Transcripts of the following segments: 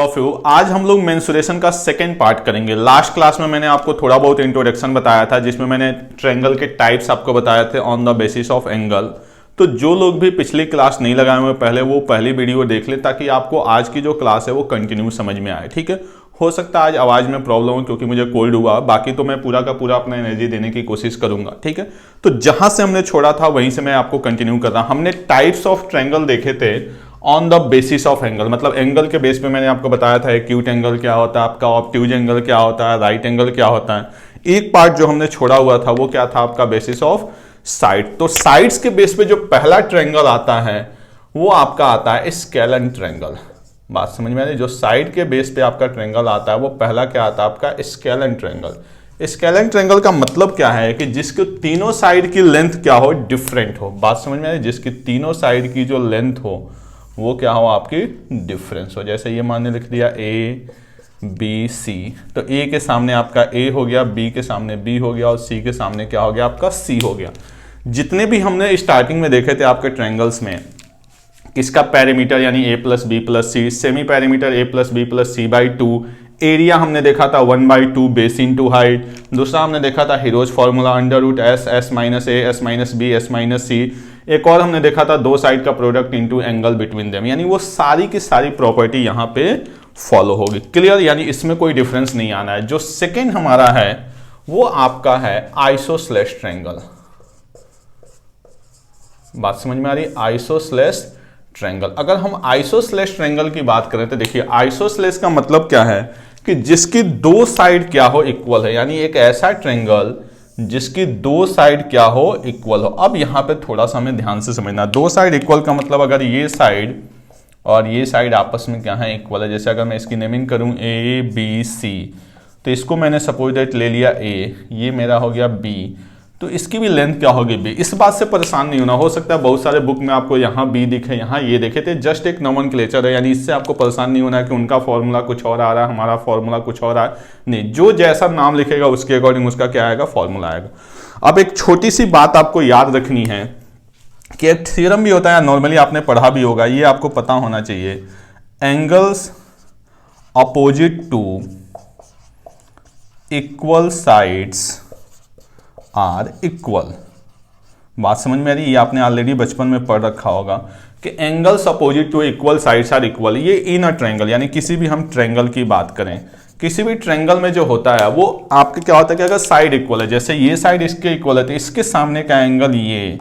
Of you. आज हम लोग मेंसुरेशन का सेकेंड पार्ट करेंगे। लास्ट क्लास में मैंने आपको थोड़ा बहुत इंट्रोडक्शन बताया था, जिसमें मैंने ट्रायंगल के टाइप्स आपको बताए थे on the basis of angle. तो जो लोग भी पिछली क्लास नहीं लगाए हुए पहले, वो पहली वीडियो देख ले, ताकि आपको आज की जो क्लास है वो कंटिन्यू समझ में आए। ठीक है, हो सकता है आज आवाज़ में प्रॉब्लम हो क्योंकि मुझे कोल्ड हुआ, बाकी तो मैं पूरा का पूरा अपना एनर्जी देने की कोशिश करूंगा। ठीक है, तो जहां से हमने छोड़ा था वहीं से मैं आपको कंटिन्यू कर रहा हूं। हमने टाइप्स ऑफ ट्रायंगल देखे थे on the basis of angle, मतलब एंगल के बेस पे मैंने आपको बताया था एक्यूट एंगल क्या होता है, आपका ऑब्ट्यूज एंगल क्या होता है, राइट एंगल क्या होता है। एक पार्ट जो हमने छोड़ा हुआ था वो क्या था, आपका बेसिस ऑफ साइड। तो साइड्स के बेस पे जो पहला ट्रायंगल आता है वो आपका आता है स्केलन ट्रायंगल। बात समझ में आ रही? जो साइड के बेस पे आपका ट्रायंगल आता है वो पहला क्या आता है, आपका स्केलन ट्रायंगल। स्केलन ट्रायंगल का मतलब क्या है कि जिसके तीनों साइड की लेंथ क्या हो, डिफरेंट हो। बात समझ में आ रही? जिसकी तीनों साइड की जो लेंथ हो वो क्या हो, आपकी डिफरेंस हो। जैसे ये माने लिख दिया ए बी सी, तो ए के सामने आपका ए हो गया, बी के सामने बी हो गया और सी के सामने क्या हो गया, आपका सी हो गया। जितने भी हमने स्टार्टिंग में देखे थे आपके ट्रायंगल्स में, किसका पैरामीटर यानी A plus B plus C, semi parameter A plus B plus C by 2, area हमने देखा था 1/2 बेस इनटू हाइट, दूसरा हमने देखा था Hero's formula under root S S minus A S minus B S minus C, एक और हमने देखा था दो साइड का product into angle between them. यानी वो सारी की सारी प्रॉपर्टी यहाँ पे फॉलो होगी। क्लियर? यानी इसमें कोई डिफरेंस नहीं आना है। जो सेकेंड हमारा है वो आपका है आइसोसेलेस ट्रायंगल। बात समझ में आ रही? Isosceles triangle. अगर हम आइसोसेलेस ट्रायंगल की बात करें तो देखिए, आइसोसेलेस का मतलब क्या है कि जिसकी दो साइड क्या हो, इक्वल है। यानी एक ऐसा ट्रायंगल जिसकी दो साइड क्या हो, इक्वल हो। अब यहां पे थोड़ा सा हमें ध्यान से समझना, दो साइड इक्वल का मतलब अगर ये साइड और ये साइड आपस में क्या है, इक्वल है। जैसे अगर मैं इसकी नेमिंग करूं ए बी सी, तो इसको मैंने सपोज दैट ले लिया ए, ये मेरा हो गया बी, तो इसकी भी लेंथ क्या होगी, बी। इस बात से परेशान नहीं होना। हो सकता है बहुत सारे बुक में आपको यहाँ बी दिखे, यहाँ ये देखे थे, जस्ट एक नोमेनक्लेचर है। यानी इससे आपको परेशान नहीं होना है कि उनका फॉर्मूला कुछ और आ रहा है, हमारा फॉर्मूला कुछ और आ रहा है। नहीं, जो जैसा नाम लिखेगा उसके अकॉर्डिंग उसका क्या आएगा, फॉर्मूला आएगा। अब एक छोटी सी बात आपको याद रखनी है कि एक थ्योरम भी होता है, नॉर्मली आपने पढ़ा भी होगा, ये आपको पता होना चाहिए। Angles opposite to equal sides are equal. बात समझ में आ रही? ये आपने ऑलरेडी बचपन में पढ़ रखा होगा कि angles opposite to equal sides are equal. ये इन अ ट्रायंगल, यानी किसी भी हम ट्रायंगल की बात करें, किसी भी ट्रायंगल में जो होता है वो आपके क्या होता है कि अगर साइड इक्वल है, जैसे ये साइड इसके इक्वल है, तो इसके सामने का एंगल ये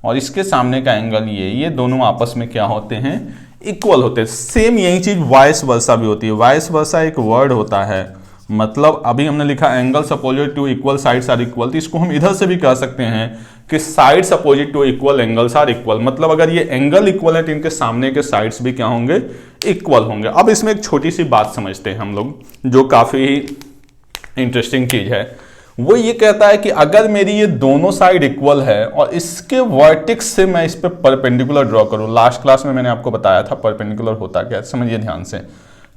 और इसके सामने का एंगल ये दोनों आपस में क्या होते हैं, इक्वल होते हैं। सेम यही चीज वाइस वर्सा भी होती है। वाइस वर्सा एक वर्ड होता है, मतलब अभी हमने लिखा angles opposite to equal sides are equal, तो इसको हम इधर से भी कह सकते हैं कि sides opposite to equal angles are equal. मतलब अगर ये एंगल इक्वल है तो इनके सामने के साइड्स भी क्या होंगे, इक्वल होंगे। अब इसमें एक छोटी सी बात समझते हैं हम लोग, जो काफी इंटरेस्टिंग चीज है। वो ये कहता है कि अगर मेरी ये दोनों साइड इक्वल है और इसके वर्टेक्स से मैं इस पे परपेंडिकुलर ड्रॉ करूं, लास्ट क्लास में मैंने आपको बताया था परपेंडिकुलर होता क्या, समझिए ध्यान से,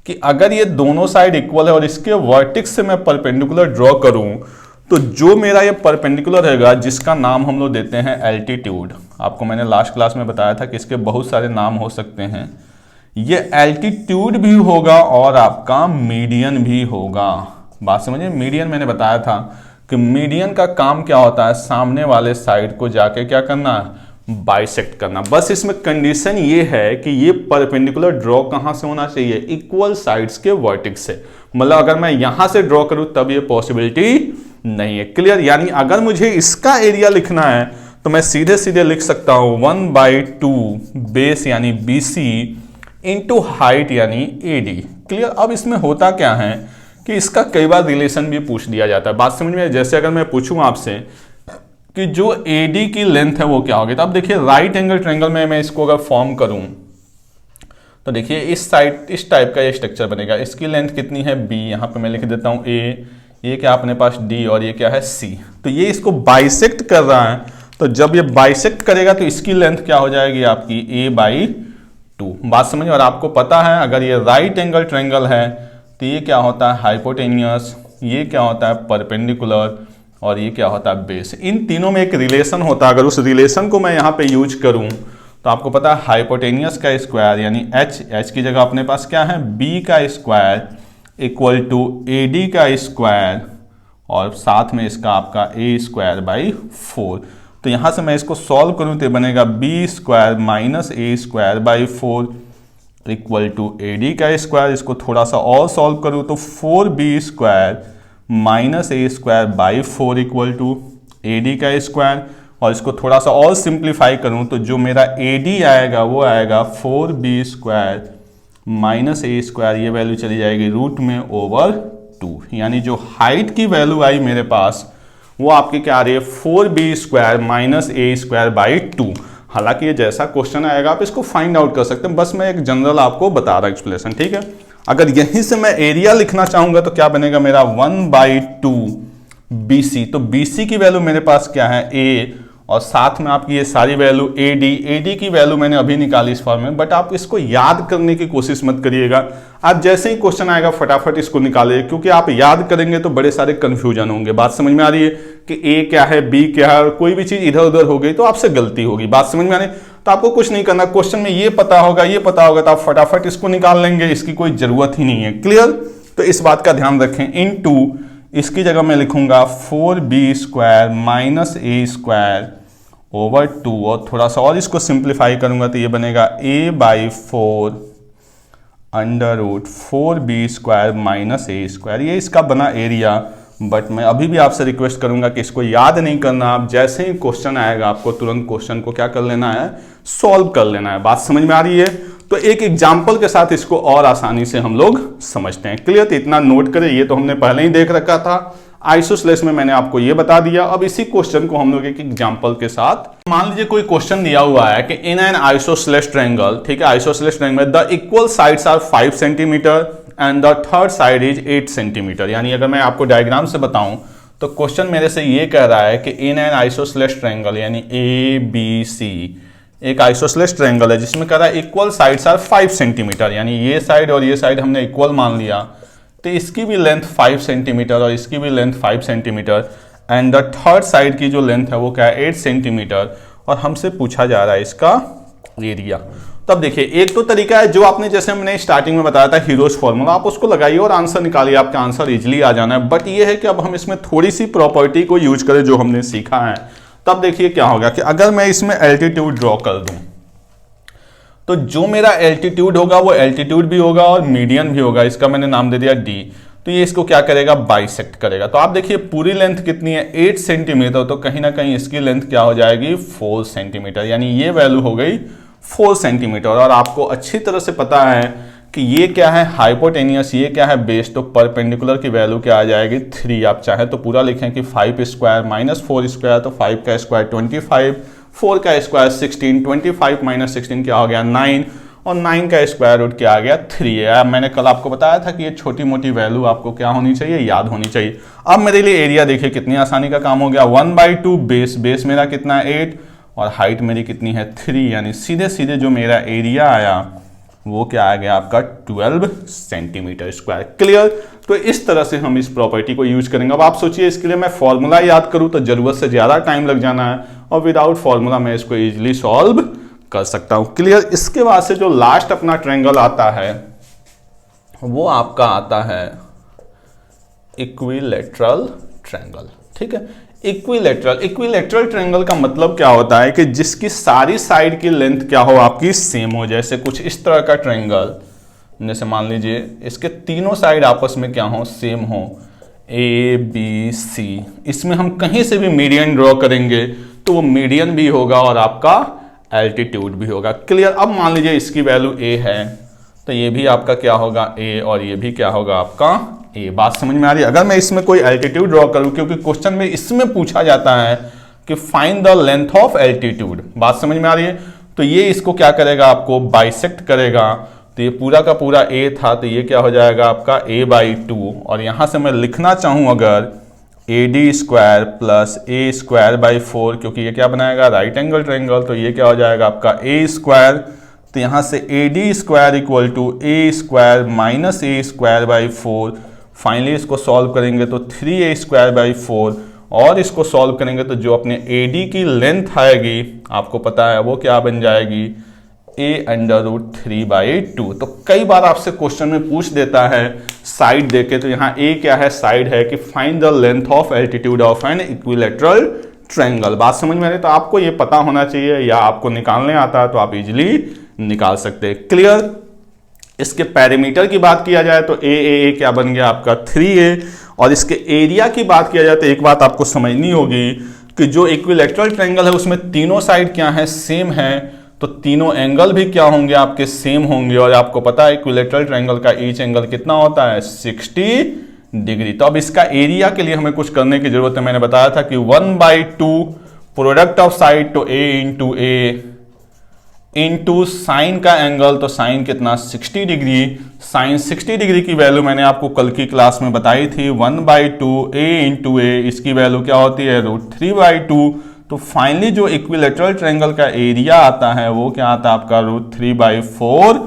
कि अगर ये दोनों साइड इक्वल है और इसके वर्टेक्स से मैं परपेंडिकुलर ड्रॉ करूं, तो जो मेरा ये परपेंडिकुलर रहेगा, जिसका नाम हम लोग देते हैं एल्टीट्यूड। आपको मैंने लास्ट क्लास में बताया था कि इसके बहुत सारे नाम हो सकते हैं। ये एल्टीट्यूड भी होगा और आपका मीडियन भी होगा। बात समझिए, मीडियन मैंने बताया था कि मीडियन का काम क्या होता है, सामने वाले साइड को जाके क्या करना है, बाइसेक्ट करना। बस इसमें कंडीशन ये है कि ये परपेंडिकुलर ड्रॉ कहां से होना चाहिए, इक्वल साइड्स के वर्टेक्स से। मतलब अगर मैं यहां से ड्रॉ करूं तब ये पॉसिबिलिटी नहीं है। क्लियर? यानी अगर मुझे इसका एरिया लिखना है तो मैं सीधे सीधे लिख सकता हूं 1/2 बेस यानी BC इंटू हाइट यानी AD। क्लियर? अब इसमें होता क्या है कि इसका कई बार रिलेशन भी पूछ दिया जाता है। बात समझ में? जैसे अगर मैं पूछूं आपसे कि जो AD की लेंथ है वो क्या होगी, तो अब देखिए राइट एंगल ट्रायंगल में मैं इसको अगर फॉर्म करूं तो देखिए इस साइड इस टाइप का ये स्ट्रक्चर बनेगा। इसकी लेंथ कितनी है, B, यहां पे मैं लिख देता हूं A, ये क्या अपने पास D और ये क्या है C। तो ये इसको बाइसेक्ट कर रहा है, तो जब ये बाइसेक्ट करेगा तो इसकी लेंथ क्या हो जाएगी, आपकी A/2। बात समझिए? और आपको पता है अगर ये राइट एंगल ट्रायंगल है तो ये क्या होता है, हाइपोटेनियस, ये क्या होता है, परपेंडिकुलर, और ये क्या होता है, बेस। इन तीनों में एक रिलेशन होता है। अगर उस रिलेशन को मैं यहाँ पे यूज करूं तो आपको पता है हाइपोटेनियस का स्क्वायर यानी h की जगह अपने पास क्या है b का स्क्वायर इक्वल टू AD का स्क्वायर और साथ में इसका आपका a स्क्वायर बाई 4। तो यहाँ से मैं इसको सॉल्व करूँ तो बनेगा b square minus a square by 4 equal to AD का स्क्वायर। इसको थोड़ा सा और सॉल्व करूँ तो 4b square minus a square by 4 equal to AD का स्क्वायर। और इसको थोड़ा सा और सिंप्लीफाई करूं तो जो मेरा AD आएगा वो आएगा 4b square minus a square, ये वैल्यू चली जाएगी रूट में ओवर 2। यानी जो हाइट की वैल्यू आई मेरे पास वो आपकी क्या आ रही है 4b square minus a square by 2। हालांकि ये जैसा क्वेश्चन आएगा आप इसको फाइंड आउट कर सकते हैं, बस मैं एक जनरल आपको बता रहा एक्सप्लेनेशन, ठीक है। अगर यहीं से मैं एरिया लिखना चाहूंगा तो क्या बनेगा मेरा 1/2 BC। तो BC की वैल्यू मेरे पास क्या है A और साथ में आपकी ये सारी वैल्यू AD की वैल्यू मैंने अभी निकाली इस फॉर्म में, बट आप इसको याद करने की कोशिश मत करिएगा। आप जैसे ही क्वेश्चन आएगा फटाफट इसको निकालिए, क्योंकि आप याद करेंगे तो बड़े सारे कंफ्यूजन होंगे। बात समझ में आ रही है कि A क्या है B क्या है, और कोई भी चीज इधर उधर हो गई तो आपसे गलती होगी। बात समझ में आ रही है? तो आपको कुछ नहीं करना, क्वेश्चन में ये पता होगा तो आप फटाफट इसको निकाल लेंगे, इसकी कोई जरूरत ही नहीं है। क्लियर? तो इस बात का ध्यान रखें। इनटू इसकी जगह मैं लिखूंगा 4b square minus a square over 2 और थोड़ा सा और इसको सिंप्लीफाई करूंगा तो ये बनेगा a/4 under root 4b square minus a square. ये इसका बना एरिया। बट मैं अभी भी आपसे रिक्वेस्ट करूंगा कि इसको याद नहीं करना, आप जैसे ही क्वेश्चन आएगा आपको तुरंत क्वेश्चन को क्या कर लेना है, सॉल्व कर लेना है। बात समझ में आ रही है? तो एक एग्जाम्पल के साथ इसको और आसानी से हम लोग समझते हैं। क्लियर? तो इतना नोट करें, ये तो हमने पहले ही देख रखा था, आइसोसेलेस में मैंने आपको ये बता दिया। अब इसी क्वेश्चन को हम लोग एक एग्जाम्पल के साथ, मान लीजिए कोई क्वेश्चन दिया हुआ है कि इन एन आइसोसेलेस ट्रायंगल, ठीक है, isosceles triangle the equal sides are 5 centimetre and the third side is 8 centimetre. यानी अगर मैं आपको डायग्राम से बताऊं तो क्वेश्चन मेरे से ये कह रहा है कि इन एन आइसोसेलेस ट्रायंगल यानी ABC एक आइसोसेलेस ट्रायंगल है जिसमें कह रहा है इक्वल साइड्स आर 5 सेंटीमीटर, यानी ये साइड और ये साइड हमने इक्वल मान लिया, तो इसकी भी लेंथ 5 सेंटीमीटर और इसकी भी length 5 centimetre and the third side की जो लेंथ है वो क्या है 8 सेंटीमीटर और हमसे पूछा जा रहा है इसका एरिया। तब देखिए एक तो तरीका है जो आपने जैसे हमने स्टार्टिंग में बताया था हीरोज फॉर्मूला, आप उसको लगाइए और आंसर निकालिए, आपका आंसर इजीली आ जाना है। बट ये है कि अब हम इसमें थोड़ी सी प्रॉपर्टी को यूज करें जो हमने सीखा है। तब देखिए क्या होगा कि अगर मैं इसमें एल्टीट्यूड ड्रॉ कर दूं तो जो मेरा एल्टीट्यूड होगा वो एल्टीट्यूड भी होगा और मीडियन भी होगा, इसका मैंने नाम दे दिया D। तो ये इसको क्या करेगा बाइसेक्ट करेगा। तो आप देखिए पूरी लेंथ कितनी है 8 सेंटीमीटर, तो कहीं ना कहीं इसकी लेंथ क्या हो जाएगी 4 सेंटीमीटर, यानी ये वैल्यू हो गई 4 सेंटीमीटर। और आपको अच्छी तरह से पता है कि ये क्या है हाइपोटेनियस, ये क्या है बेस, तो परपेंडिकुलर की वैल्यू क्या आ जाएगी 3। आप चाहे तो पूरा लिखें कि 5 स्क्वायर माइनस 4 स्क्वायर, तो 5 का स्क्वायर 25, 4 का स्क्वायर 16, 25 माइनस 16 क्या हो गया 9 और 9 का स्क्वायर रूट क्या आ गया 3 है। मैंने कल आपको बताया था कि ये छोटी मोटी वैल्यू आपको क्या होनी चाहिए, याद होनी चाहिए। अब मेरे लिए एरिया देखिए कितनी आसानी का काम हो गया, 1/2 बेस मेरा कितना है 8 और हाइट मेरी कितनी है 3, यानी सीधे सीधे जो मेरा एरिया आया वो क्या आ गया आपका 12 सेंटीमीटर स्क्वायर। क्लियर? तो इस तरह से हम इस प्रॉपर्टी को यूज करेंगे। अब आप सोचिए इसके लिए मैं फॉर्मूला याद करूं तो जरूरत से ज्यादा टाइम लग जाना है और विदाउट फॉर्मूला मैं इसको इजीली सॉल्व कर सकता हूं। क्लियर? इसके बाद से जो लास्ट अपना ट्रायंगल आता है वो आपका आता है इक्विलैटरल ट्रायंगल। ठीक है, इक्विलैटरल ट्रायंगल का मतलब क्या होता है कि जिसकी सारी साइड की लेंथ क्या हो आपकी सेम हो। जैसे कुछ इस तरह का ट्रायंगल, जैसे मान लीजिए इसके तीनों साइड आपस में क्या हो सेम हो ABC, इसमें हम कहीं से भी मीडियन ड्रॉ करेंगे तो वो मीडियन भी होगा और आपका एल्टीट्यूड भी होगा। क्लियर? अब मान लीजिए इसकी वैल्यू A है तो ये भी आपका क्या होगा A और ये भी क्या होगा आपका A। बात समझ में आ रही है? अगर मैं इसमें कोई एल्टीट्यूड ड्रॉ करूं, क्योंकि क्वेश्चन में इसमें पूछा जाता है कि find the length of altitude, बात समझ में आ रही है? तो ये इसको क्या करेगा आपको बाइसेक्ट करेगा। तो ये पूरा का पूरा A था तो ये क्या हो जाएगा आपका A/2 और यहां से मैं लिखना चाहूं अगर AD square plus A square by 4, क्योंकि ये क्या बनाएगा राइट एंगल ट्रायंगल, तो ये क्या हो जाएगा आपका A स्क्वायर। तो यहां से AD square equal to A square minus A square by 4। Finally इसको सॉल्व करेंगे तो 3A स्क्वायर बाई 4 और इसको सॉल्व करेंगे तो जो अपने AD की लेंथ आएगी आपको पता है वो क्या बन जाएगी, a√3/2। तो कई बार आपसे क्वेश्चन में पूछ देता है साइड देके, तो यहाँ a क्या है, साइड है कि find the length of altitude of an equilateral triangle. बात समझ में आ रही है? तो आपको ये पता होना चाहिए, या आपको निकालने आता है तो आप इजीली निकाल सकते हैं। क्लियर। इसके पैरामीटर की बात किया जाए तो a क्या बन गया आपका 3a, और इसके एरिया की बात किया जाए तो एक बात आपको समझनी होगी कि जो इक्विलैटरल ट्रायंगल है उसमें तीनों साइड क्या है, सेम है, तो तीनों एंगल भी क्या होंगे आपके, सेम होंगे। और आपको पता है इक्विलैटरल ट्रायंगल का ईच एंगल कितना होता है, 60 डिग्री। तो अब इसका एरिया के लिए हमें कुछ करने की जरूरत है। मैंने बताया था कि 1/2 प्रोडक्ट ऑफ साइड तो a इंटू साइन का एंगल, तो साइन कितना 60 डिग्री। साइन 60 डिग्री की वैल्यू मैंने आपको कल की क्लास में बताई थी 1/2 a इंटू a, इसकी वैल्यू क्या होती है √3/2। तो फाइनली जो इक्विलैटरल ट्रायंगल का एरिया आता है वो क्या आता है आपका √3/4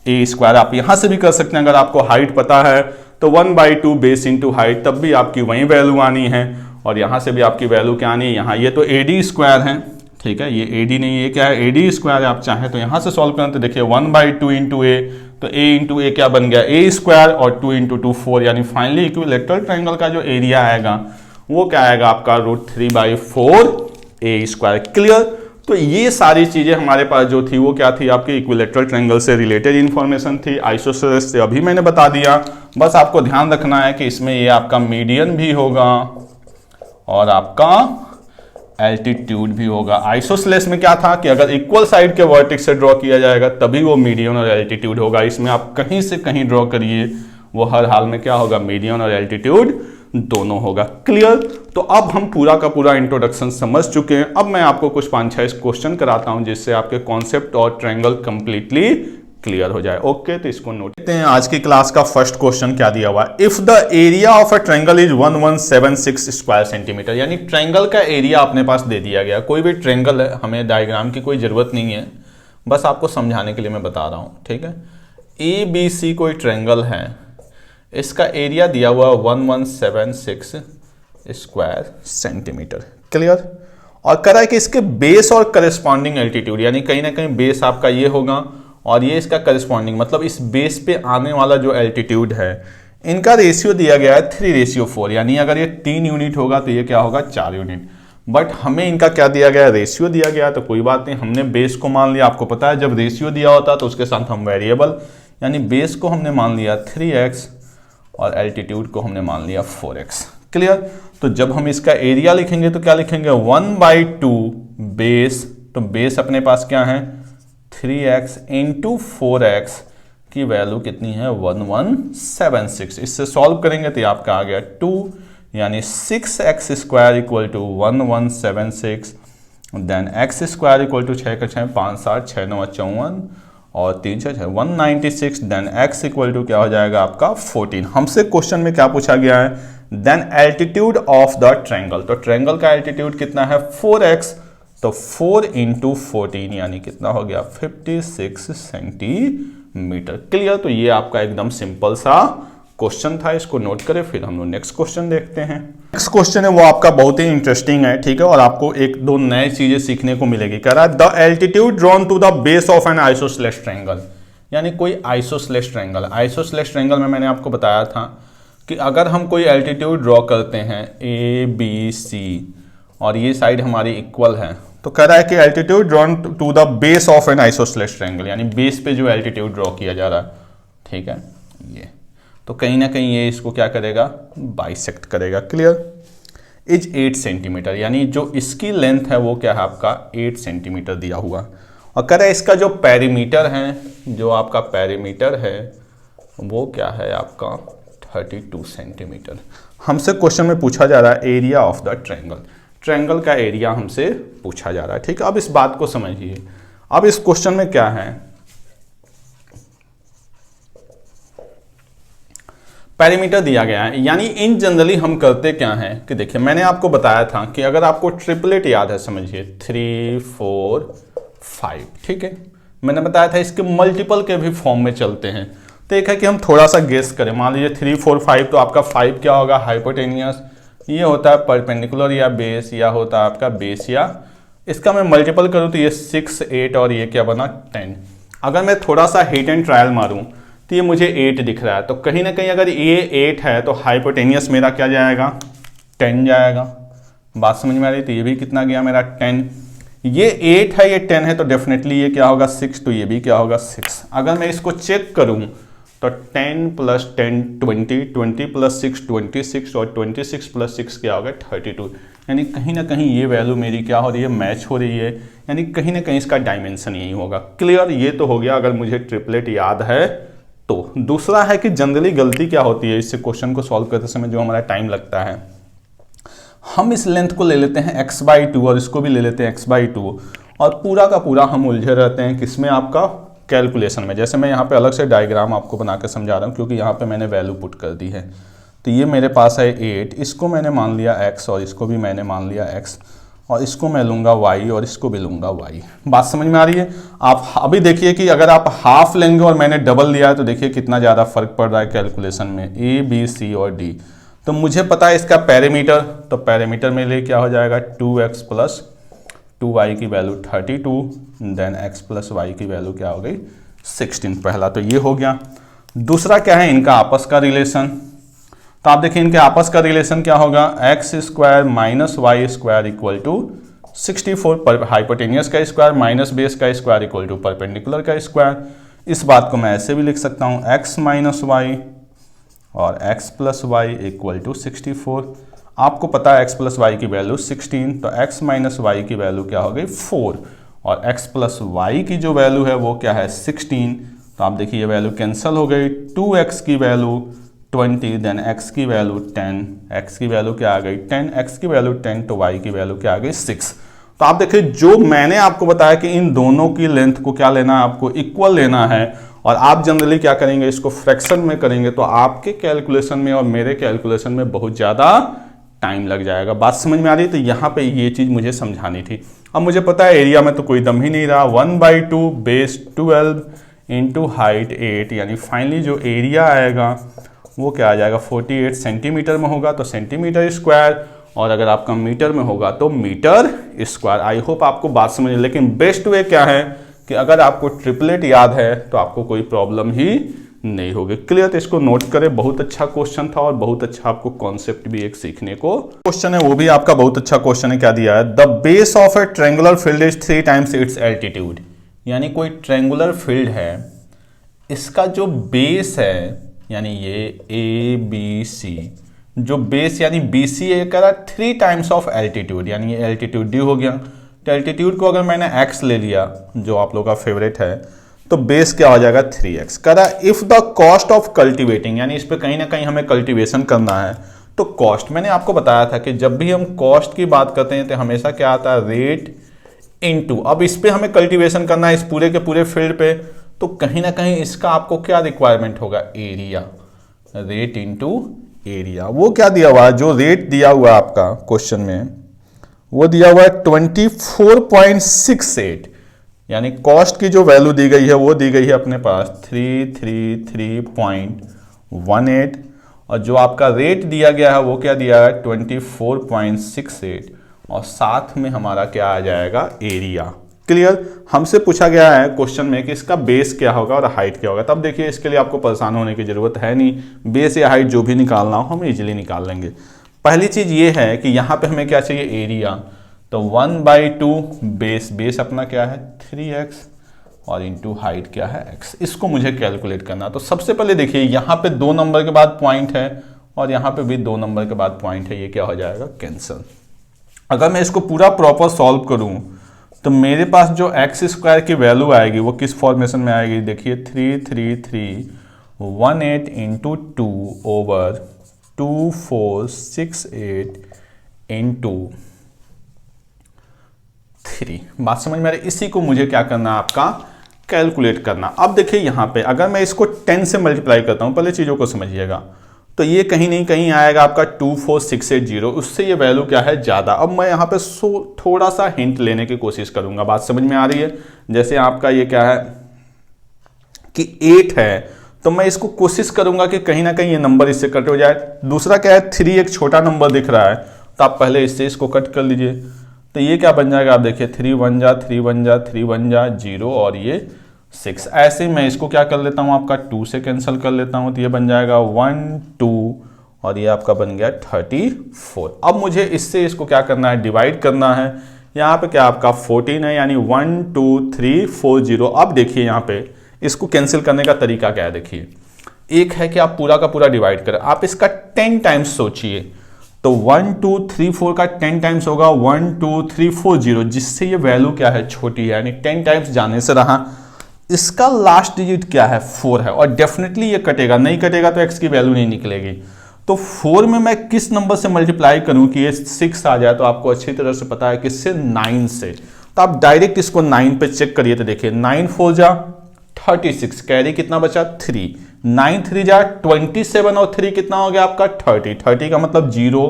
a²। आप यहां से भी कर सकते हैं, अगर आपको हाइट पता है तो 1/2 बेस इंटू हाइट, तब भी आपकी वही वैल्यू आनी है। और यहां से भी आपकी वैल्यू क्या आनी है, यहाँ ये तो AD² है, ठीक है, ये AD नहीं, ये क्या है AD² है। आप चाहें तो यहां से सॉल्व करें तो देखिए 1/2 इंटू a, तो a इंटू ए क्या बन गया a², और 2 इंटू 2 4, यानी फाइनली इक्विलैटरल ट्रायंगल का जो एरिया आएगा वो क्या आएगा आपका √3/4 a²। क्लियर। तो ये सारी चीजें हमारे पास जो थी वो क्या थी, आपके इक्विलैटरल ट्रायंगल से रिलेटेड इंफॉर्मेशन थी। आइसोसेलेस से अभी मैंने बता दिया, बस आपको ध्यान रखना है कि इसमें ये आपका मीडियन भी होगा और आपका एल्टीट्यूड भी होगा। आइसोसेलेस में क्या था कि अगर इक्वल साइड के वर्टेक्स से ड्रॉ किया जाएगा तभी वो मीडियन और एल्टीट्यूड होगा। इसमें आप कहीं से कहीं ड्रॉ करिए, वो हर हाल में क्या होगा, मीडियन और एल्टीट्यूड दोनों होगा। क्लियर। तो अब हम पूरा का पूरा इंट्रोडक्शन समझ चुके हैं। अब मैं आपको कुछ 5-6 क्वेश्चन कराता हूं जिससे आपके कॉन्सेप्ट और ट्रायंगल कंप्लीटली क्लियर हो जाए। ओके, तो इसको नोट करते हैं। आज की क्लास का फर्स्ट क्वेश्चन क्या दिया हुआ है, if the area of a triangle is 1176 square centimetre. यानी ट्रायंगल का एरिया अपने पास दे दिया गया। कोई भी ट्रायंगल है, हमें डायग्राम की कोई जरूरत नहीं है, बस आपको समझाने के लिए मैं बता रहा हूं, ठीक है। ABC कोई ट्रायंगल है, इसका एरिया दिया हुआ 1176 स्क्वायर सेंटीमीटर। क्लियर। और कह रहा है कि इसके बेस और करस्पॉन्डिंग एल्टीट्यूड, यानी कहीं ना कहीं बेस आपका ये होगा और ये इसका करस्पॉन्डिंग, मतलब इस बेस पे आने वाला जो एल्टीट्यूड है, इनका रेशियो दिया गया है 3:4। यानी अगर ये 3 यूनिट होगा तो ये क्या होगा 4 यूनिट। बट हमें इनका क्या दिया गया, रेशियो दिया गया, तो कोई बात नहीं, हमने बेस को मान लिया। आपको पता है जब रेशियो दिया होता है तो उसके साथ हम वेरिएबल, यानी बेस को हमने मान लिया 3x और एल्टीट्यूड को हमने मान लिया 4x। क्लियर। तो जब हम इसका एरिया लिखेंगे तो क्या लिखेंगे 1/2 बेस, तो बेस अपने पास क्या है 3x इंटू 4x की वैल्यू कितनी है 1176। इससे सॉल्व करेंगे तो आपका आ गया 2, यानी 6x square equal to 1176, then x square equal to 6 का 6 5 7 6 9 54 और 3 6 196, देन x इक्वल टू क्या हो जाएगा आपका 14। हमसे क्वेश्चन में क्या पूछा गया है, then altitude of the triangle. तो ट्रायंगल का एल्टीट्यूड कितना है 4x, तो 4 इंटू 14 यानी कितना हो गया 56 सेंटीमीटर। क्लियर। तो ये आपका एकदम सिंपल सा क्वेश्चन था, इसको नोट करें। फिर हम लोग नेक्स्ट क्वेश्चन देखते हैं। नेक्स्ट क्वेश्चन है वो आपका बहुत ही इंटरेस्टिंग है, ठीक है, और आपको एक दो नए चीजें सीखने को मिलेगी। कह रहा है the altitude drawn to the base of an isosceles triangle. यानी कोई आइसोसेलेस ट्रायंगल, आइसोसेलेस ट्रायंगल में मैंने आपको बताया था कि अगर हम कोई एल्टीट्यूड ड्रॉ करते हैं ABC और ये साइड हमारी इक्वल है, तो कह रहा है कि altitude drawn to the base of an isosceles triangle, यानी बेस पे जो एल्टीट्यूड ड्रॉ किया जा रहा है, ठीक है, ये तो कहीं ना कहीं ये इसको क्या करेगा बाइसेक्ट करेगा। क्लियर। इज 8 सेंटीमीटर, यानी जो इसकी लेंथ है वो क्या है आपका 8 सेंटीमीटर दिया हुआ। और कह रहा है इसका जो पेरीमीटर है, जो आपका पेरीमीटर है वो क्या है आपका 32 सेंटीमीटर। हमसे क्वेश्चन में पूछा जा रहा है area of the triangle, triangle का एरिया हमसे पूछा जा रहा है, ठीक है। अब इस बात को समझिए। अब इस क्वेश्चन में क्या है, पेरीमीटर दिया गया है, यानी इन जनरली हम करते क्या हैं कि देखिए मैंने आपको बताया था कि अगर आपको ट्रिपलेट याद है, समझिए 3 4 5, ठीक है, मैंने बताया था इसके मल्टीपल के भी फॉर्म में चलते हैं। तो एक है कि हम थोड़ा सा गेस करें, मान लीजिए 3 4 5, तो आपका 5 क्या होगा हाइपोटेनियस, ये होता है परपेंडिकुलर या बेस, या होता है आपका बेस, या इसका मैं मल्टीपल करूँ तो ये 6, 8 और ये क्या बना 10। अगर मैं थोड़ा सा हिट एंड ट्रायल मारूँ तो ये मुझे 8 दिख रहा है, तो कहीं ना कहीं अगर ये 8 है तो हाइपोटेनियस मेरा क्या जाएगा 10 जाएगा। बात समझ में आ रही? तो ये भी कितना गया मेरा 10। ये 8 है, ये 10 है, तो डेफिनेटली ये क्या होगा 6, तो ये भी क्या होगा 6। अगर मैं इसको चेक करूं तो 10 + 10 20, 20 + 6 26 और 26 + 6 क्या होगा 32। यानी कहीं ना कहीं ये वैल्यू मेरी क्या हो रही है मैच हो रही है, यानी कहीं ना कहीं इसका डायमेंशन यही होगा। क्लियर? ये तो हो गया अगर मुझे ट्रिपलेट याद है तो। दूसरा है कि जनरली गलती क्या होती है इससे क्वेश्चन को सॉल्व करते समय जो हमारा टाइम लगता है, हम इस लेंथ को ले लेते हैं x/2 और इसको भी ले लेते हैं x/2 और पूरा का पूरा हम उलझे रहते हैं किसमें आपका कैलकुलेशन में। जैसे मैं यहाँ पे अलग से डायग्राम आपको बना के समझा रहा हूँ क्योंकि यहाँ पे मैंने वैल्यू पुट कर दी है। तो ये मेरे पास है 8, इसको मैंने मान लिया x और इसको भी मैंने मान लिया x और इसको मैं लूँगा y और इसको भी लूँगा y। बात समझ में आ रही है? आप अभी देखिए कि अगर आप हाफ लेंगे और मैंने डबल लिया है तो देखिए कितना ज़्यादा फर्क पड़ रहा है कैलकुलेशन में, a, b, c और d। तो मुझे पता है इसका पैरामीटर, तो पैरामीटर में लिए क्या हो जाएगा 2x + 2y की वैल्यू 32, देन x + y की वैल्यू क्या हो गई 16। पहला तो ये हो गया। दूसरा क्या है इनका आपस का रिलेशन। तो आप देखिए इनके आपस का रिलेशन क्या होगा x² - y² = 64। पर हाइपोटेनियस का स्क्वायर माइनस बेस का स्क्वायर इक्वल टू परपेंडिकुलर का स्क्वायर। इस बात को मैं ऐसे भी लिख सकता हूँ x - y और x + y = 64। आपको पता है x + y की वैल्यू 16, तो x - y की वैल्यू क्या हो गई 4 और x + y की जो वैल्यू है वो क्या है 16। तो आप देखिए ये वैल्यू कैंसिल हो गई, 2x की वैल्यू 20, देन x की वैल्यू 10, x की वैल्यू क्या आ गई 10, x की वैल्यू 10, तो y की वैल्यू क्या आ गई 6। तो आप देखिए जो मैंने आपको बताया कि इन दोनों की लेंथ को क्या लेना है आपको इक्वल लेना है, और आप जनरली क्या करेंगे इसको फ्रैक्शन में करेंगे तो आपके कैलकुलेशन में और मेरे कैलकुलेशन में बहुत ज़्यादा टाइम लग जाएगा। बात समझ में आ रही है? तो यहाँ पे ये चीज़ मुझे समझानी थी। अब मुझे पता है एरिया में तो कोई दम ही नहीं रहा, 1/2 बेस 12 इंटू हाइट 8, यानी फाइनली जो एरिया आएगा वो क्या आ जाएगा 48 सेंटीमीटर में होगा, तो सेंटीमीटर स्क्वायर, और अगर आपका मीटर में होगा तो मीटर स्क्वायर। आई होप आपको बात समझ। लेकिन बेस्ट वे क्या है कि अगर आपको ट्रिपलेट याद है तो आपको कोई प्रॉब्लम ही नहीं होगी। क्लियर? तो इसको नोट करें, बहुत अच्छा क्वेश्चन था और बहुत अच्छा आपको कॉन्सेप्ट भी एक सीखने को क्वेश्चन है, वो भी आपका बहुत अच्छा क्वेश्चन है। क्या दिया है, the base of A triangular field is 3 times it's altitude. यानी कोई ट्रायंगुलर फील्ड है, इसका जो बेस है यानी ये ABC, जो बेस यानी BC है कह रहा 3 टाइम्स ऑफ एल्टीट्यूड, यानी ये एल्टीट्यूड D हो गया। तो एल्टीट्यूड को अगर मैंने x ले लिया जो आप लोगों का फेवरेट है, तो बेस क्या हो जाएगा 3x। कह रहा if the cost of cultivating, यानी इस पे कहीं ना कहीं हमें कल्टीवेशन करना है, तो कॉस्ट मैंने आपको बताया था कि जब भी हम कॉस्ट की बात करते हैं तो हमेशा क्या आता है रेट इनटू। अब इस पे हमें कल्टीवेशन करना है इस पूरे के पूरे फील्ड पे, तो कहीं ना कहीं इसका आपको क्या रिक्वायरमेंट होगा एरिया, रेट इनटू एरिया। वो क्या दिया हुआ है, जो रेट दिया हुआ है आपका क्वेश्चन में वो दिया हुआ है 24.68, यानी कॉस्ट की जो वैल्यू दी गई है वो दी गई है अपने पास 333.18, और जो आपका रेट दिया गया है वो क्या दिया है 24.68, और साथ में हमारा क्या आ जाएगा एरिया। क्लियर? हमसे पूछा गया है क्वेश्चन में कि इसका बेस क्या होगा और हाइट क्या होगा। तब देखिए इसके लिए आपको परेशान होने की जरूरत है नहीं, बेस या हाइट जो भी निकालना हो हम इजीली निकाल लेंगे। पहली चीज ये है कि यहाँ पे हमें क्या चाहिए एरिया, तो 1/2 बेस अपना क्या है 3x और इंटू हाइट क्या है x। इसको मुझे कैलकुलेट करना। तो सबसे पहले देखिए यहाँ पे 2 नंबर के बाद पॉइंट है और यहाँ पे भी 2 नंबर के बाद पॉइंट है, ये क्या हो जाएगा कैंसिल। अगर मैं इसको पूरा प्रॉपर सॉल्व करूं तो मेरे पास जो x² की वैल्यू आएगी वो किस फॉर्मेशन में आएगी, देखिए 33318 इंटू 2 ओवर 2468 इंटू 3। बात समझ में आ रही? इसी को मुझे क्या करना है आपका कैलकुलेट करना। अब देखिए यहाँ पे अगर मैं इसको 10 से मल्टीप्लाई करता हूँ, पहले चीज़ों को समझिएगा, तो ये कहीं नहीं कहीं आएगा आपका 24680, उससे ये वैल्यू क्या है ज़्यादा। अब मैं यहाँ पे थोड़ा सा हिंट लेने की कोशिश करूँगा। बात समझ में आ रही है? जैसे आपका ये क्या है कि 8 है तो मैं इसको कोशिश करूंगा कि कहीं ना कहीं ये नंबर इससे कट हो जाए। दूसरा क्या है, 3 एक छोटा नंबर दिख रहा है, तो आप पहले इससे इसको कट कर लीजिए। तो ये क्या बन जाएगा, आप देखिए 3 1 जा 3 1 जा 3 1 जा 0 और ये 6। ऐसे ही मैं इसको क्या कर लेता हूँ, आपका 2 से कैंसिल कर लेता हूँ, तो ये बन जाएगा 1 2 और ये आपका बन गया 34। अब मुझे इससे इसको क्या करना है, डिवाइड करना है। यहाँ पे क्या आपका 14 है, यानी 1 2 3 4 0। अब देखिए यहाँ पे इसको कैंसिल करने का तरीका क्या है, देखिए एक है कि आप पूरा का पूरा डिवाइड करें, आप इसका 10 टाइम्स सोचिए। तो 1 2 3 4 का 10 टाइम्स होगा 1 2 3 4 0, जिससे ये वैल्यू क्या है, छोटी है, यानी 10 टाइम्स जाने से रहा। इसका लास्ट डिजिट क्या है, 4 है, और डेफिनेटली ये कटेगा, नहीं कटेगा तो x की वैल्यू नहीं निकलेगी। तो 4 में मैं किस नंबर से मल्टीप्लाई करूं कि ये 6 आ जाए, तो आपको अच्छी तरह से पता है किससे, 9 से। तो आप डायरेक्ट इसको 9 पे चेक करिए, तो देखिए 9 4 जा 36, कैरी कितना बचा 3, 9 3 जा 27 और 3 कितना हो गया आपका 30, 30 का मतलब 0,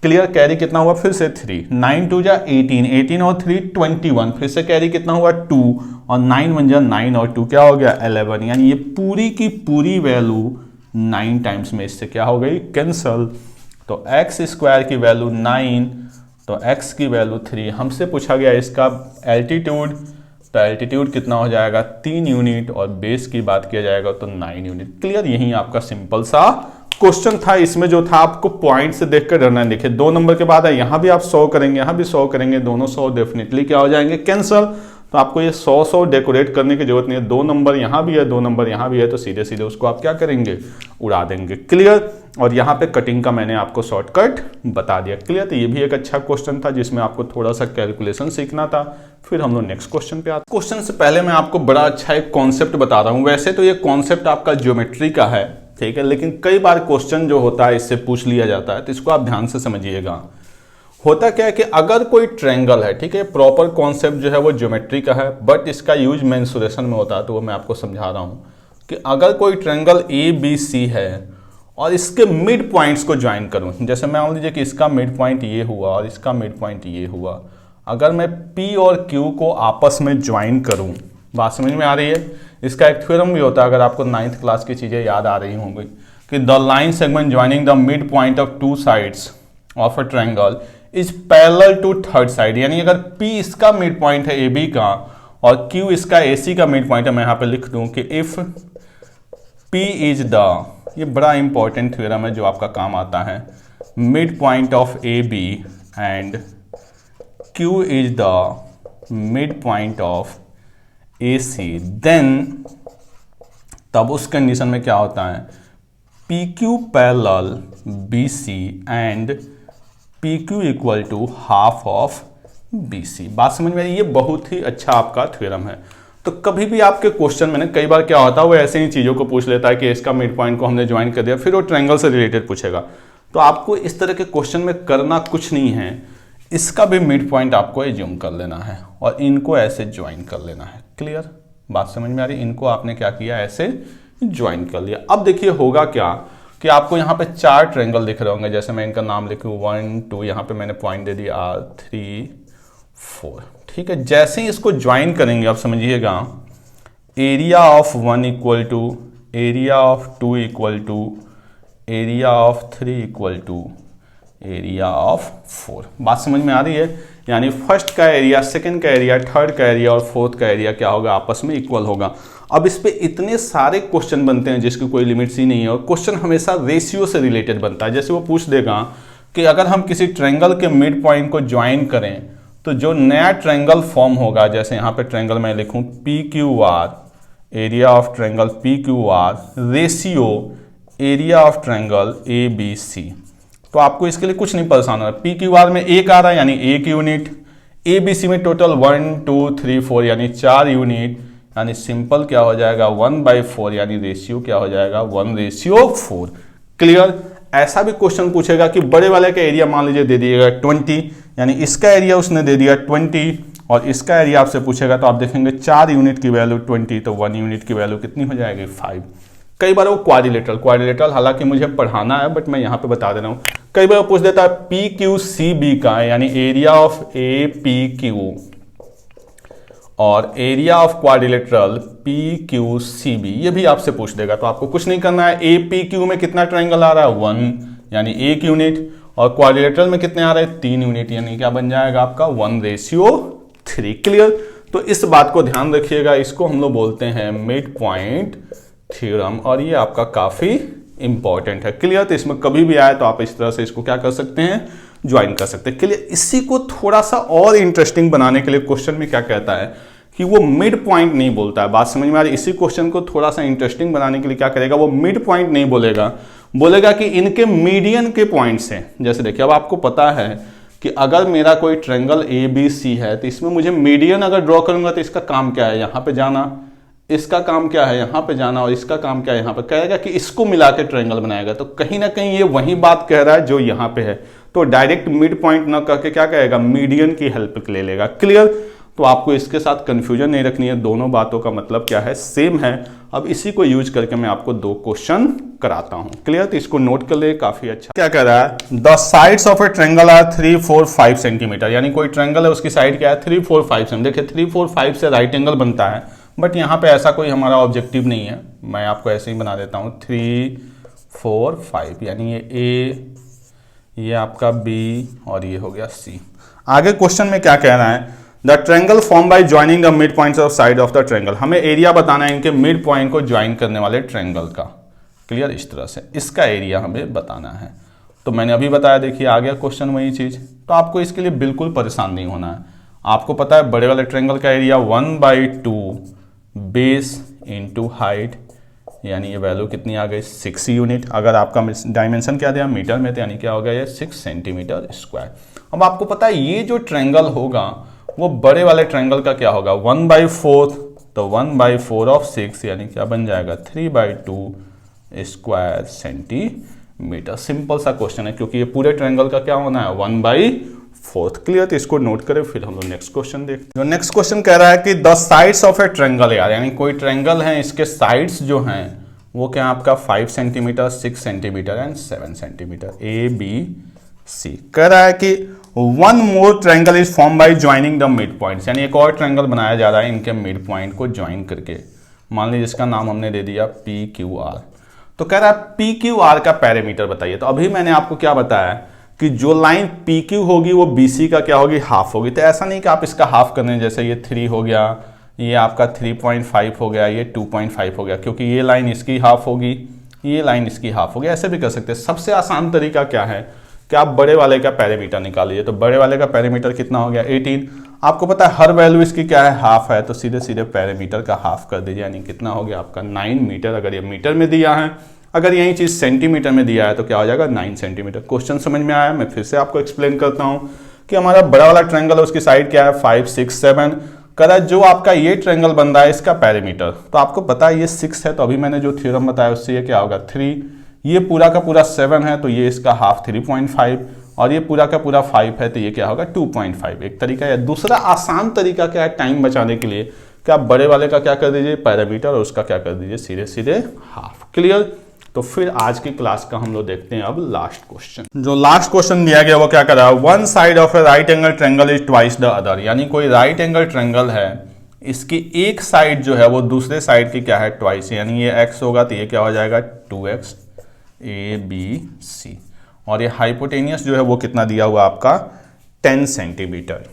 क्लियर, कैरी कितना हुआ फिर से 3, 9 2 जा 18, 18 और 3 21, फिर से कैरी कितना हुआ 2 और 9 1 जा 9 और 2 क्या हो गया 11, यानी ये पूरी की पूरी वैल्यू 9 टाइम्स में इससे क्या हो गई, कैंसल। तो एक्स स्क्वायर की वैल्यू 9, तो x की वैल्यू 3। हमसे पूछा गया इसका एल्टीट्यूड, तो एल्टीट्यूड कितना हो जाएगा 3 यूनिट, और बेस की बात किया जाएगा तो 9 यूनिट। क्लियर, यही आपका सिंपल सा क्वेश्चन था। इसमें जो था आपको पॉइंट से देखकर डरना है। देखिए 2 नंबर के बाद है, यहां भी आप 100 करेंगे, यहां भी 100 करेंगे, दोनों 100 डेफिनेटली क्या हो जाएंगे, कैंसल। तो आपको ये 100 डेकोरेट करने की जरूरत नहीं है। 2 नंबर यहां भी है, 2 नंबर यहां भी है, तो सीधे सीधे उसको आप क्या करेंगे, उड़ा देंगे। क्लियर, और यहाँ पे कटिंग का मैंने आपको शॉर्टकट बता दिया। क्लियर, तो ये भी एक अच्छा क्वेश्चन था जिसमें आपको थोड़ा सा कैलकुलेशन सीखना था। फिर हम लोग नेक्स्ट क्वेश्चन पे आते हैं। क्वेश्चन से पहले मैं आपको बड़ा अच्छा एक कॉन्सेप्ट बता रहा हूँ। वैसे तो ये कॉन्सेप्ट आपका ज्योमेट्री का है, ठीक है, लेकिन कई बार क्वेश्चन जो होता है इससे पूछ लिया जाता है, तो इसको आप ध्यान से समझिएगा। होता क्या है कि अगर कोई ट्रायंगल है, ठीक है, प्रॉपर कॉन्सेप्ट जो है वो ज्योमेट्री का है, बट इसका यूज मेंसुरेशन में होता है, तो वो मैं आपको समझा रहा हूँ कि अगर कोई ट्रायंगल ABC है और इसके मिड पॉइंट्स को ज्वाइन करूँ, जैसे मान लीजिए कि इसका मिड पॉइंट ये हुआ और इसका मिड पॉइंट ये हुआ, अगर मैं P और Q को आपस में ज्वाइन करूँ, बात समझ में आ रही है। इसका एक थ्योरम भी होता है, अगर आपको 9th क्लास की चीज़ें याद आ रही होंगी, कि the line segment joining the mid point of 2 sides of a triangle is parallel to third side. यानी अगर P इसका मिड पॉइंट है AB का और Q इसका AC का मिड पॉइंट है, मैं यहाँ पे लिख दूं कि इफ P इज द, ये बड़ा इंपॉर्टेंट थ्योरम है जो आपका काम आता है, mid point of AB and Q is the mid point of AC, then तब उस कंडीशन में क्या होता है, PQ parallel BC and PQ equal to half of BC। बात समझ में आई। ये बहुत ही अच्छा आपका थ्योरम है। तो कभी भी आपके क्वेश्चन में ना कई बार क्या होता है, वो ऐसे ही चीज़ों को पूछ लेता है कि इसका मिड पॉइंट को हमने ज्वाइन कर दिया, फिर वो ट्रायंगल से रिलेटेड पूछेगा। तो आपको इस तरह के क्वेश्चन में करना कुछ नहीं है, इसका भी मिड पॉइंट आपको एज्यूम कर लेना है और इनको ऐसे ज्वाइन कर लेना है। क्लियर, बात समझ में आ रही। इनको आपने क्या किया, ऐसे ज्वाइन कर लिया। अब देखिए होगा क्या कि आपको यहाँ पे 4 ट्रायंगल दिख रहे होंगे, जैसे मैं इनका नाम लिखूँ 1 2, यहाँ पे मैंने पॉइंट दे दिया 3 4, ठीक है। जैसे ही इसको ज्वाइन करेंगे, आप समझिएगा, area of 1 equal to area of 2 equal to area of 3 equal to area of 4। बात समझ में आ रही है। यानी फर्स्ट का एरिया, सेकंड का एरिया, थर्ड का एरिया और फोर्थ का एरिया क्या होगा, आपस में इक्वल होगा। अब इस पे इतने सारे क्वेश्चन बनते हैं जिसकी कोई लिमिट्स ही नहीं है, और क्वेश्चन हमेशा रेशियो से रिलेटेड बनता है। जैसे वो पूछ देगा कि अगर हम किसी ट्रायंगल के मिड पॉइंट को ज्वाइन करें तो जो नया ट्रायंगल फॉर्म होगा, जैसे यहाँ पे ट्रायंगल मैं लिखूँ PQR, area of triangle PQR ratio area of triangle ABC। तो आपको इसके लिए कुछ नहीं परेशान होना। PQR में 1 आ रहा है यानी 1 यूनिट, ABC में टोटल 1 2 3 4 यानी 4 यूनिट, यानी सिंपल क्या हो जाएगा 1/4, यानी रेशियो क्या हो जाएगा 1/4। क्लियर। ऐसा भी क्वेश्चन पूछेगा कि बड़े वाले का एरिया मान लीजिए दे दिएगा 20, यानी इसका एरिया उसने दे दिया 20 और इसका एरिया आपसे पूछेगा, तो आप देखेंगे 4 यूनिट की वैल्यू 20, तो 1 यूनिट की वैल्यू कितनी हो जाएगी 5। कई बार वो क्वाड्रिलेटरल हालांकि मुझे पढ़ाना है बट मैं यहाँ पे बता दे रहा हूँ। कई बार वो पूछ देता है PQCB का, यानी एरिया ऑफ APQ और एरिया ऑफ क्वाड्रिलेटरल PQCB, ये भी आपसे पूछ देगा। तो आपको कुछ नहीं करना है, APQ में कितना ट्रायंगल आ रहा है 1 यानी 1 यूनिट, और क्वाड्रिलेटरल में कितने आ रहे हैं 3 यूनिट, यानी क्या बन जाएगा आपका 1:3। क्लियर। तो इस बात को ध्यान रखिएगा, इसको हम लोग बोलते हैं मिड पॉइंट थ्योरम, और ये आपका काफी इंपॉर्टेंट है। क्लियर। तो इसमें कभी भी आए तो आप इस तरह से इसको क्या कर सकते हैं, ज्वाइन कर सकते हैं। क्लियर। इसी को थोड़ा सा और इंटरेस्टिंग बनाने के लिए क्वेश्चन में क्या कहता है कि वो मिड पॉइंट नहीं बोलता है। बात समझ में आ रही। इसी क्वेश्चन को थोड़ा सा इंटरेस्टिंग बनाने के लिए क्या करेगा, वो मिड पॉइंट नहीं बोलेगा, बोलेगा कि इनके मीडियन के पॉइंट से। जैसे देखिए, अब आपको पता है कि अगर मेरा कोई ट्रायंगल ABC है तो इसमें मुझे मीडियन अगर ड्रॉ करूंगा तो इसका काम क्या है, यहां पे जाना, इसका काम क्या है यहां पे जाना, और इसका काम क्या है यहां पे, कहेगा कि इसको मिला के ट्रायंगल बनाएगा। तो कहीं ना कहीं ये वही बात कह रहा है जो यहां पे है। तो डायरेक्ट मिड पॉइंट ना करके क्या कहेगा, मीडियन की हेल्प ले लेगा। क्लियर। तो आपको इसके साथ कंफ्यूजन नहीं रखनी है, दोनों बातों का मतलब क्या है, सेम है। अब इसी को यूज करके मैं आपको 2 क्वेश्चन कराता हूं। क्लियर। तो इसको नोट कर ले, काफी अच्छा। क्या कह रहा है, the sides of a triangle are 3, 4, 5 centimetre, यानी कोई ट्रायंगल है उसकी साइड क्या है 3, 4, 5 सेंटीमीटर। देखिए 3, 4, 5 से राइट एंगल बनता है, बट यहाँ पे ऐसा कोई हमारा ऑब्जेक्टिव नहीं है। मैं आपको ऐसे ही बना देता हूँ 3, 4, 5, यानी ये A, ये आपका B और ये हो गया C। आगे क्वेश्चन में क्या कह रहा है, the triangle form by joining the mid points of side of the triangle. हमें एरिया बताना है इनके मिड पॉइंट को ज्वाइन करने वाले ट्रायंगल का। क्लियर। इस तरह से इसका एरिया हमें बताना है। तो मैंने अभी बताया, देखिए आ गया क्वेश्चन वही चीज। तो आपको इसके लिए बिल्कुल परेशान नहीं होना है। आपको पता है बड़े वाले ट्रायंगल का एरिया 1/2 बेस इंटू हाइट, यानी ये वैल्यू कितनी आ गई 6 यूनिट। अगर आपका डायमेंशन क्या दिया मीटर में, तो यानी क्या हो गया ये 6 सेंटीमीटर स्क्वायर। अब आपको पता है ये जो ट्रायंगल होगा वो बड़े वाले ट्रायंगल का क्या होगा 1/4, तो 1/4 ऑफ 6 यानी क्या बन जाएगा 3/2 स्क्वायर सेंटीमीटर। सिंपल सा क्वेश्चन है, क्योंकि ये पूरे ट्रायंगल का क्या होना है 1/4। क्लियर। तो इसको नोट करें, फिर हम लोग नेक्स्ट क्वेश्चन देखते हैं। नेक्स्ट क्वेश्चन कह रहा है कि the sides of a triangle, यार यानी कोई ट्रायंगल है, इसके साइड्स जो हैं वो क्या आपका 5 centimetre, 6 centimetre and 7 centimetre, ABC। कह रहा है कि one more triangle is form by joining the mid points, यानी एक और ट्रायंगल बनाया जा रहा है इनके मिड पॉइंट को ज्वाइन करके। मान लीजिए इसका नाम हमने दे दिया PQR। तो कह रहा है PQR का पैरामीटर बताइए। तो अभी मैंने आपको क्या बताया कि जो लाइन PQ होगी वो BC का क्या होगी, हाफ होगी। तो ऐसा नहीं कि आप इसका हाफ करने, जैसे ये 3 हो गया, ये आपका 3.5 हो गया, ये 2.5 हो गया, क्योंकि ये लाइन इसकी हाफ होगी, ये लाइन इसकी हाफ होगी। ऐसे भी कर सकते हैं। सबसे आसान तरीका क्या है कि आप बड़े वाले का पैरामीटर निकाल लीजिए। तो बड़े वाले का पैरामीटर कितना हो गया 18। आपको पता है हर वैल्यू इसकी क्या है, हाफ है, तो सीधे सीधे पैरामीटर का हाफ कर दीजिए, यानी कितना हो गया आपका 9 मीटर। अगर ये मीटर में दिया है, अगर यही चीज सेंटीमीटर में दिया है तो क्या हो जाएगा 9 सेंटीमीटर। क्वेश्चन समझ में आया। मैं फिर से आपको एक्सप्लेन करता हूं कि हमारा बड़ा वाला ट्रायंगल है, उसकी साइड क्या है 5, 6, 7। करा जो आपका ये ट्रायंगल बन रहा है इसका पैरामीटर, तो आपको पता है ये 6 है, तो अभी मैंने जो थ्योरम बताया उससे ये क्या होगा 3। ये पूरा का पूरा 7 है, तो ये इसका हाफ 3.5, और ये पूरा का पूरा 5 है, तो ये क्या होगा 2.5। एक तरीका है। दूसरा आसान तरीका क्या है टाइम बचाने के लिए, कि आप बड़े वाले का क्या कर दीजिए पैरामीटर, और उसका क्या कर दीजिए सीधे सीधे हाफ। क्लियर। तो फिर आज की क्लास का हम लोग देखते हैं अब लास्ट क्वेश्चन। जो लास्ट क्वेश्चन दिया गया वो क्या कर रहा है, one side of A right angle triangle is twice the other, यानी कोई राइट एंगल ट्रायंगल है, इसकी एक साइड जो है वो दूसरे साइड की क्या है ट्वाइस, यानी ये x होगा तो ये क्या हो जाएगा 2x ABC, और ये हाइपोटेनियस जो है वो कितना दिया हुआ आपका 10 सेंटीमीटर।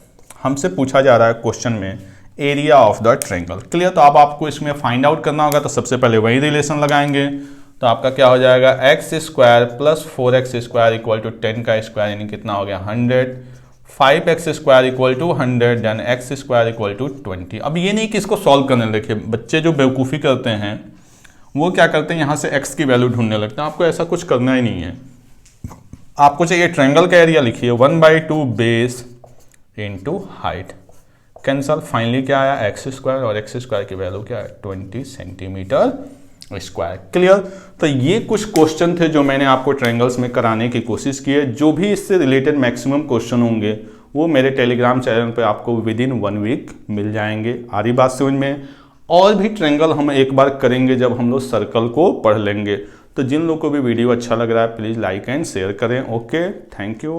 हमसे पूछा जा रहा है क्वेश्चन में area of the triangle. Clear. तो अब आपको इसमें फाइंड आउट करना होगा, तो सबसे पहले वही रिलेशन लगाएंगे। तो आपका क्या हो जाएगा x square plus 4x square equal to 10 का स्क्वायर, यानी कितना हो गया 100। 5x square equal to 100 then x square equal to 20। अब ये नहीं कि इसको सॉल्व करने, देखिए बच्चे जो बेवकूफ़ी करते हैं वो क्या करते हैं यहाँ से x की वैल्यू ढूंढने लगते हैं। आपको ऐसा कुछ करना ही नहीं है। आपको चाहिए ट्रायंगल का एरिया, लिखिए 1/2 base into height, cancel. Finally क्या आया x स्क्वायर, और x स्क्वायर की वैल्यू क्या है 20 सेंटीमीटर स्क्वायर। क्लियर। तो ये कुछ क्वेश्चन थे जो मैंने आपको ट्रायंगल्स में कराने की कोशिश की है। जो भी इससे रिलेटेड मैक्सिमम क्वेश्चन होंगे वो मेरे टेलीग्राम चैनल पे आपको विदिन 1 वीक मिल जाएंगे। आ रही बात समझ में। और भी ट्रायंगल हम एक बार करेंगे जब हम लोग सर्कल को पढ़ लेंगे। तो जिन लोगों को भी वीडियो अच्छा लग रहा है प्लीज़ लाइक एंड शेयर करें। Okay, thank you.